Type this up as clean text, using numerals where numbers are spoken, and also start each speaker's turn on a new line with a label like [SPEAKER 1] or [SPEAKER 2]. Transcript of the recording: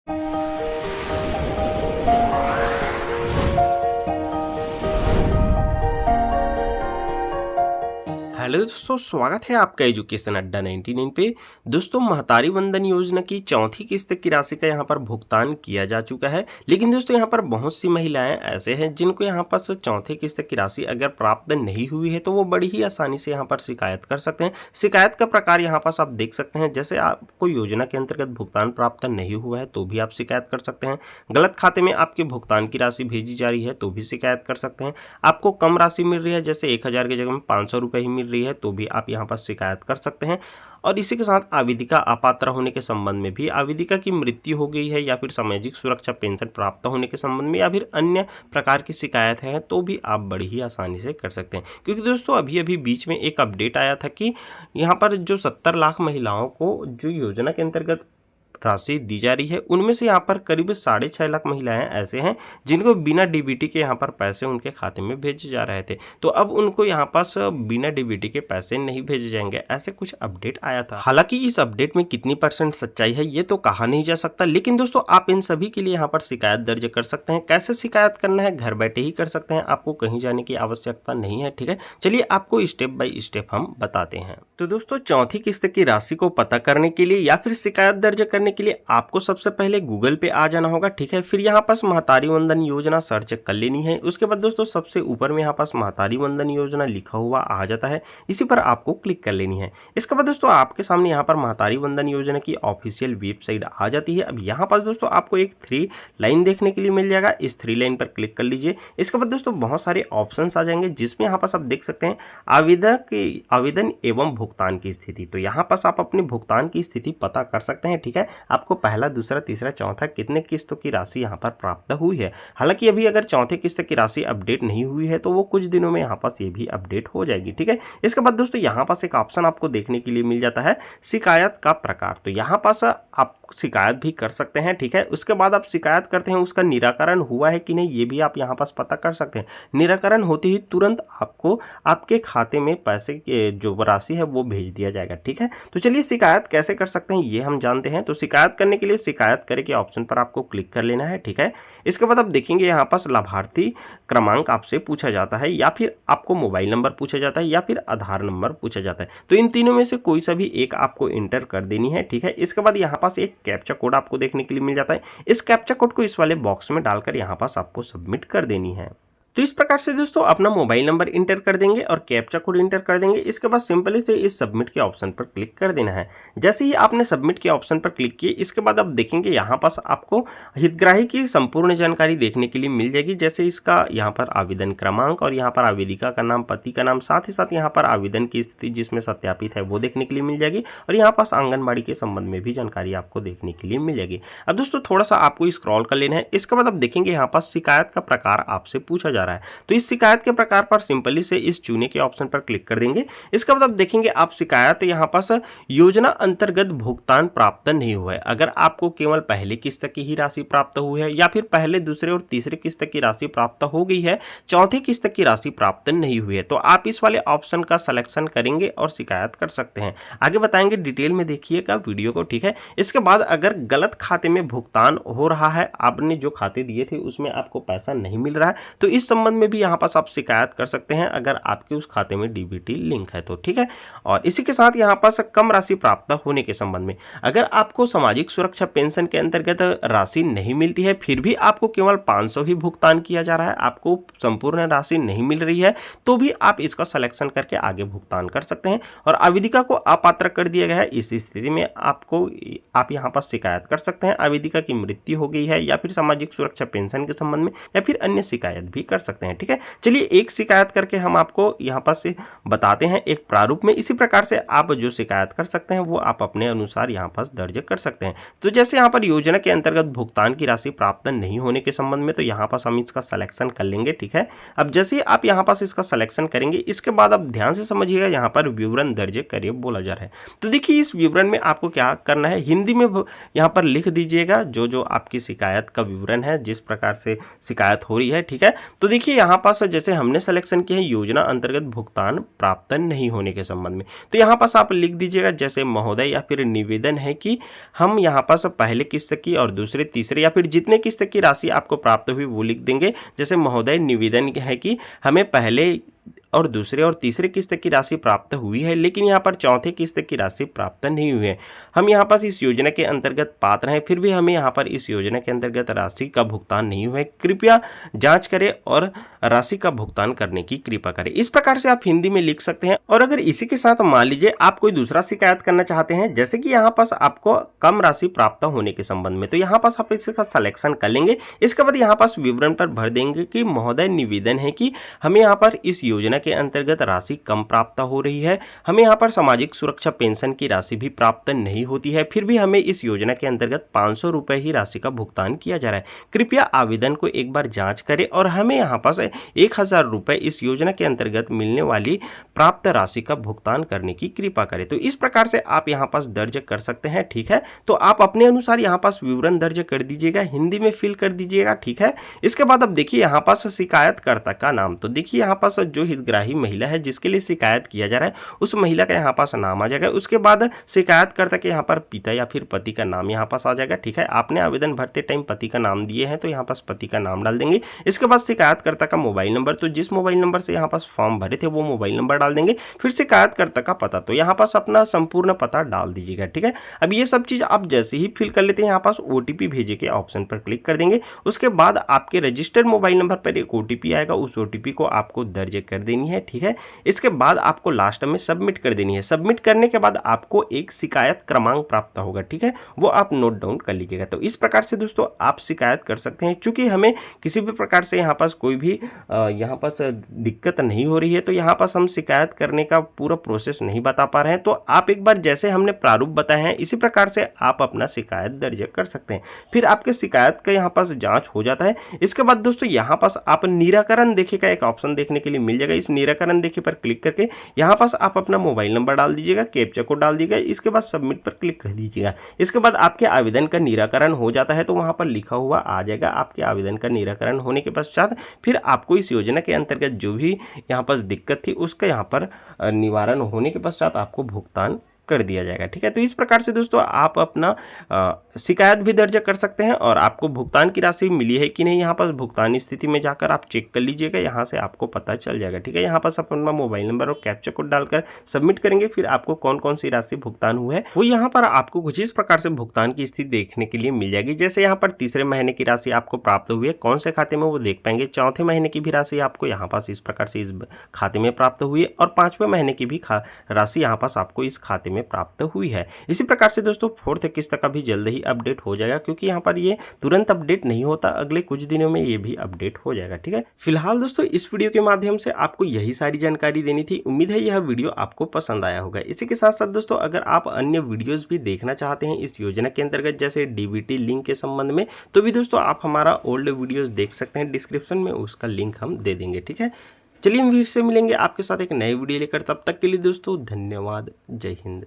[SPEAKER 1] Hello दोस्तों, स्वागत है आपका एजुकेशन अड्डा 99 पे। दोस्तों, महतारी वंदन योजना की चौथी किस्त की राशि का यहाँ पर भुगतान किया जा चुका है। लेकिन दोस्तों, यहाँ पर बहुत सी महिलाएं ऐसे हैं जिनको यहाँ पर चौथी किस्त की राशि अगर प्राप्त नहीं हुई है तो वो बड़ी ही आसानी से यहाँ पर शिकायत कर सकते हैं। शिकायत का प्रकार यहाँ पर आप देख सकते हैं। जैसे आपको योजना के अंतर्गत भुगतान प्राप्त नहीं हुआ है तो भी आप शिकायत कर सकते हैं। गलत खाते में आपके भुगतान की राशि भेजी जा रही है तो भी शिकायत कर सकते हैं। आपको कम राशि मिल रही है, जैसे 1000 की जगह में 500 रुपये ही मिल रही है, तो भी आप यहां पर शिकायत कर सकते हैं। और इसी के साथ आवेदिका अपात्र होने के संबंध में भी, आवेदिका की मृत्यु हो गई है या फिर सामाजिक सुरक्षा पेंशन प्राप्त होने के संबंध में या फिर अन्य प्रकार की शिकायत है तो भी आप बड़ी ही आसानी से कर सकते हैं। क्योंकि दोस्तों, अभी अभी बीच में एक अपडेट आया था कि यहाँ पर जो 70 लाख महिलाओं को जो योजना के अंतर्गत राशि दी जा रही है, उनमें से यहाँ पर करीब 6.5 लाख महिलाएं ऐसे हैं जिनको बिना डीबीटी के यहाँ पर पैसे उनके खाते में भेजे जा रहे थे। तो अब उनको यहाँ पास बिना डीबीटी के पैसे नहीं भेजे जाएंगे, ऐसे कुछ अपडेट आया था। हालांकि इस अपडेट में कितनी % सच्चाई है ये तो कहा नहीं जा सकता, लेकिन दोस्तों आप इन सभी के लिए यहाँ पर शिकायत दर्ज कर सकते हैं। कैसे शिकायत करना है, घर बैठे ही कर सकते हैं, आपको कहीं जाने की आवश्यकता नहीं है। ठीक है, चलिए आपको स्टेप बाय स्टेप हम बताते हैं। तो दोस्तों, चौथी किस्त की राशि को पता करने के लिए या फिर शिकायत दर्ज करने के लिए आपको सबसे पहले गूगल पे आ जाना होगा। ठीक है, फिर यहाँ पास महतारी वंदन योजना सर्च कर लेनी है। उसके बाद दोस्तों सबसे ऊपर में यहाँ पास महतारी वंदन योजना लिखा हुआ आ जाता है, इसी पर आपको क्लिक कर लेनी है। इसके बाद दोस्तों आपके सामने यहाँ पर महतारी वंदन योजना की ऑफिशियल वेबसाइट आ जाती है। अब यहाँ पास दोस्तों आपको एक 3 लाइन देखने के लिए मिल जाएगा, इस 3 लाइन पर क्लिक कर लीजिए। इसके बाद दोस्तों बहुत सारे ऑप्शन आ जाएंगे जिसमें यहाँ पास आप देख सकते हैं आवेदन एवं भुगतान की स्थिति। तो यहाँ पास आप अपने भुगतान की स्थिति पता कर सकते हैं। ठीक है, आपको पहला, दूसरा, तीसरा, चौथा कितने किस्तों की राशि यहाँ पर प्राप्त हुई है। हालांकि अभी अगर चौथे किस्त की राशि अपडेट नहीं हुई है तो वो कुछ दिनों में यहाँ पास ये भी अपडेट हो जाएगी। ठीक है, इसके बाद दोस्तों यहाँ पास एक ऑप्शन आपको देखने के लिए मिल जाता है शिकायत का प्रकार। तो यहाँ पास आप शिकायत भी कर सकते हैं। ठीक है, उसके बाद आप शिकायत करते हैं, उसका निराकरण हुआ है कि नहीं ये भी आप यहाँ पास पता कर सकते हैं। निराकरण होते ही तुरंत आपको आपके खाते में पैसे जो राशि है वो भेज दिया जाएगा। ठीक है, तो चलिए शिकायत कैसे कर सकते हैं ये हम जानते हैं। तो शिकायत करने के लिए शिकायत करें के ऑप्शन पर आपको क्लिक कर लेना है। ठीक है, इसके बाद आप देखेंगे यहाँ पास लाभार्थी क्रमांक आपसे पूछा जाता है, या फिर आपको मोबाइल नंबर पूछा जाता है, या फिर आधार नंबर पूछा जाता है। तो इन तीनों में से कोई सा भी एक आपको इंटर कर देनी है। ठीक है, इसके बाद यहाँ पास एक कैप्चा कोड आपको देखने के लिए मिल जाता है। इस कैप्चा कोड को इस वाले बॉक्स में डालकर यहाँ पास आपको सबमिट कर देनी है। तो इस प्रकार से दोस्तों अपना मोबाइल नंबर इंटर कर देंगे और कैप्चा कोड इंटर कर देंगे। इसके बाद सिंपली से इस सबमिट के ऑप्शन पर क्लिक कर देना है। जैसे ही आपने सबमिट के ऑप्शन पर क्लिक किए, इसके बाद आप देखेंगे यहाँ पास आपको हितग्राही की संपूर्ण जानकारी देखने के लिए मिल जाएगी। जैसे इसका यहाँ पर आवेदन क्रमांक और यहाँ पर आवेदिका का नाम, पति का नाम, साथ ही साथ यहाँ पर आवेदन की स्थिति जिसमें सत्यापित है वो देखने के लिए मिल जाएगी। और यहाँ पास आंगनबाड़ी के संबंध में भी जानकारी आपको देखने के लिए मिल जाएगी। अब दोस्तों थोड़ा सा आपको स्क्रॉल कर लेना है। इसके बाद आप देखेंगे यहाँ पास शिकायत का प्रकार आपसे पूछा जा रहा है। तो इस शिकायत के प्रकार पर सिंपली से इस चुने के ऑप्शन पर क्लिक कर देंगे। इसके बाद आप देखेंगे आप शिकायत यहाँ पास योजना अंतर्गत भुगतान प्राप्त नहीं हुआ है। अगर आपको केवल पहली किस्त की ही राशि प्राप्त हुई है या फिर पहले, दूसरे और तीसरे किस्त की राशि प्राप्त हो गई है, चौथी किस्त की राशि प्राप्त नहीं हुई है, तो आप इस वाले ऑप्शन का सिलेक्शन करेंगे और शिकायत कर सकते हैं। आगे बताएंगे, डिटेल में देखिएगा वीडियो को। ठीक है, इसके बाद अगर गलत खाते में भुगतान हो रहा है, आपने जो खाते दिए थे उसमें आपको पैसा नहीं मिल रहा है, तो इस संबंध में भी यहाँ पास आप शिकायत कर सकते हैं अगर आपके उस खाते में डीबीटी लिंक है तो। ठीक है, और इसी के साथ यहाँ पास कम राशि प्राप्त होने के संबंध में, अगर आपको सामाजिक सुरक्षा पेंशन के अंतर्गत राशि नहीं मिलती है, फिर भी आपको केवल 500 ही भुगतान किया जा रहा है, आपको संपूर्ण राशि नहीं मिल रही है, तो भी आप इसका सिलेक्शन करके आगे भुगतान कर सकते हैं। और आवेदिका को अपात्र कर दिया गया है, इस स्थिति में आप यहाँ पर शिकायत कर सकते हैं। आवेदिका की मृत्यु हो गई है या फिर सामाजिक सुरक्षा पेंशन के संबंध में, या फिर अन्य शिकायत भी कर सकते हैं। ठीक है, चलिए एक शिकायत करके हम आपको यहाँ पर से बताते हैं एक प्रारूप में। इसी प्रकार से आप जो शिकायत कर सकते हैं वो आप अपने अनुसार यहाँ पर दर्ज कर सकते हैं। तो जैसे यहाँ पर योजना के अंतर्गत भुगतान की राशि प्राप्त नहीं होने के संबंध में, तो यहाँ पर हम इसका सिलेक्शन कर लेंगे। ठीक है, अब जैसे आप यहाँ पर इसका सिलेक्शन करेंगे, इसके बाद आप ध्यान से समझिएगा, यहाँ पर विवरण दर्ज करिए बोला जा रहा है। तो देखिए इस विवरण में आपको क्या करना है, हिंदी में यहाँ पर लिख दीजिएगा जो आपकी शिकायत का विवरण है, जिस प्रकार से शिकायत हो रही है। ठीक है, तो देखिए यहाँ पास जैसे हमने सिलेक्शन किया है योजना अंतर्गत भुगतान प्राप्त नहीं होने के संबंध में, तो यहाँ पास आप लिख दीजिएगा जैसे महोदय या फिर निवेदन है कि हम यहाँ पास पहले किस्त की और दूसरे तीसरे या फिर जितने किस्त की राशि आपको प्राप्त हुई वो लिख देंगे। जैसे महोदय निवेदन है कि हमें पहले और दूसरे और तीसरे किस्त की राशि प्राप्त हुई है, लेकिन यहाँ पर चौथे किस्त की राशि प्राप्त नहीं हुई है। हम यहाँ पास इस योजना के अंतर्गत पात्र हैं, फिर भी हमें यहाँ पर इस योजना के अंतर्गत राशि का भुगतान नहीं हुआ है, कृपया जांच करें और राशि का भुगतान करने की कृपा करें। इस प्रकार से आप हिंदी में लिख सकते हैं। और अगर इसी के साथ मान लीजिए आप कोई दूसरा शिकायत करना चाहते हैं, जैसे कि यहाँ पास आपको कम राशि प्राप्त होने के संबंध में, तो यहाँ पास आप इसका सिलेक्शन कर लेंगे। इसके बाद यहाँ पास विवरण पर भर देंगे कि महोदय निवेदन है कि हमें यहाँ पर इस योजना के अंतर्गत राशि कम प्राप्त हो रही है, हमें यहाँ पर सामाजिक सुरक्षा पेंशन की राशि भी प्राप्त नहीं होती है, फिर भी हमें इस योजना के अंतर्गत 500 रुपए ही राशि का भुगतान किया जा रहा है। कृपया आवेदन को एक बार जांच करें और हमें यहाँ पास 1000 रुपए इस योजना के अंतर्गत मिलने वाली प्राप्त राशि का भुगतान करने की कृपा करें। तो इस प्रकार से आप यहाँ पास दर्ज कर सकते हैं। ठीक है, तो आप अपने अनुसार यहाँ पास विवरण दर्ज कर दीजिएगा, हिंदी में फिल कर दीजिएगा। ठीक है, इसके बाद अब देखिए यहाँ पास शिकायतकर्ता का नाम, तो देखिए यहाँ पास जो हितग्राही महिला है जिसके लिए शिकायत किया जा रहा है उस महिला का यहाँ पास नाम आ जाएगा। उसके बाद शिकायतकर्ता के यहाँ पर पिता या फिर पति का नाम यहाँ पास आ जाएगा। ठीक है, आपने आवेदन भरते टाइम पति का नाम दिए हैं तो यहाँ पास पति का नाम डाल देंगे। इसके बाद शिकायतकर्ता का मोबाइल नंबर, तो जिस मोबाइल नंबर से यहाँ पास फॉर्म भरे थे वो मोबाइल नंबर डाल देंगे। फिर शिकायतकर्ता का पता, तो यहाँ पास अपना संपूर्ण पता डाल दीजिएगा। ठीक है, अब ये सब चीज आप जैसे ही फिल कर लेते हैं यहाँ पास ओटीपी भेजे के ऑप्शन पर क्लिक कर देंगे। उसके बाद आपके रजिस्टर्ड मोबाइल नंबर पर एक ओटीपी आएगा, उस ओटीपी को आपको दर्ज कर देनी है। ठीक है, इसके बाद आपको लास्ट में सबमिट कर देनी है। सबमिट करने के बाद आपको एक शिकायत क्रमांक प्राप्त होगा। ठीक है, वो आप नोट डाउन कर लीजिएगा। तो इस प्रकार से दोस्तों आप शिकायत कर सकते हैं। चूंकि हमें किसी भी प्रकार से यहाँ पास कोई भी यहाँ पास दिक्कत नहीं हो रही है, तो यहाँ पास हम शिकायत करने का पूरा प्रोसेस नहीं बता पा रहे हैं, तो आप एक बार जैसे हमने प्रारूप बताया है इसी प्रकार से आप अपना शिकायत दर्ज कर सकते हैं। फिर आपके शिकायत का यहाँ पास जांच हो जाता है। इसके बाद दोस्तों यहाँ पास आप निराकरण देखे का एक ऑप्शन देखने के लिए मिल जाएगा। इस निराकरण देखे पर क्लिक करके यहाँ पास आप अपना मोबाइल नंबर डाल दीजिएगा, कैप्चा कोड डाल दीजिएगा, इसके बाद सबमिट पर क्लिक कर दीजिएगा। इसके बाद आपके आवेदन का निराकरण हो जाता है, तो वहां पर लिखा हुआ आ जाएगा आपके आवेदन का निराकरण होने के पश्चात फिर आपको इस योजना के अंतर्गत जो भी यहाँ पास दिक्कत थी उसका यहाँ पर निवारण होने के पश्चात आपको भुगतान कर दिया जाएगा। ठीक है, तो इस प्रकार से दोस्तों आप अपना शिकायत भी दर्ज कर सकते हैं और आपको भुगतान की राशि मिली है कि नहीं यहाँ पर भुगतान स्थिति में जाकर आप चेक कर लीजिएगा, यहाँ से आपको पता चल जाएगा। ठीक है, यहाँ पर अपना मोबाइल नंबर और कैप्चा कोड डालकर सबमिट करेंगे, फिर आपको कौन कौन सी राशि भुगतान हुआ है वो यहाँ पर आपको कुछ इस प्रकार से भुगतान की स्थिति देखने के लिए मिल जाएगी। जैसे यहाँ पर तीसरे महीने की राशि आपको प्राप्त हुई है, कौन से खाते में वो देख पाएंगे। चौथे महीने की भी राशि आपको यहाँ पास इस प्रकार से इस खाते में प्राप्त हुई है और 5वें महीने की भी राशि यहाँ पास आपको इस खाते में प्राप्त हुई है। इसी प्रकार से दोस्तों 4th किस्त का भी जल्द ही अपडेट हो जाएगा, क्योंकि यहाँ पर ये तुरंत अपडेट नहीं होता, अगले कुछ दिनों में ये भी अपडेट हो जाएगा। ठीक है, फिलहाल दोस्तों इस वीडियो के माध्यम से आपको यही सारी जानकारी देनी थी। उम्मीद है यह वीडियो आपको पसंद आया होगा। इसी के साथ साथ दोस्तों अगर आप अन्य वीडियोस भी देखना चाहते हैं इस योजना के अंतर्गत जैसे डीबीटी लिंक के संबंध में, तो भी दोस्तों आप हमारा ओल्ड वीडियोस देख सकते हैं, डिस्क्रिप्शन में उसका लिंक हम दे देंगे। ठीक है, चलिए हम फिर से मिलेंगे आपके साथ एक नए वीडियो लेकर, तब तक के लिए दोस्तों धन्यवाद, जय हिंद।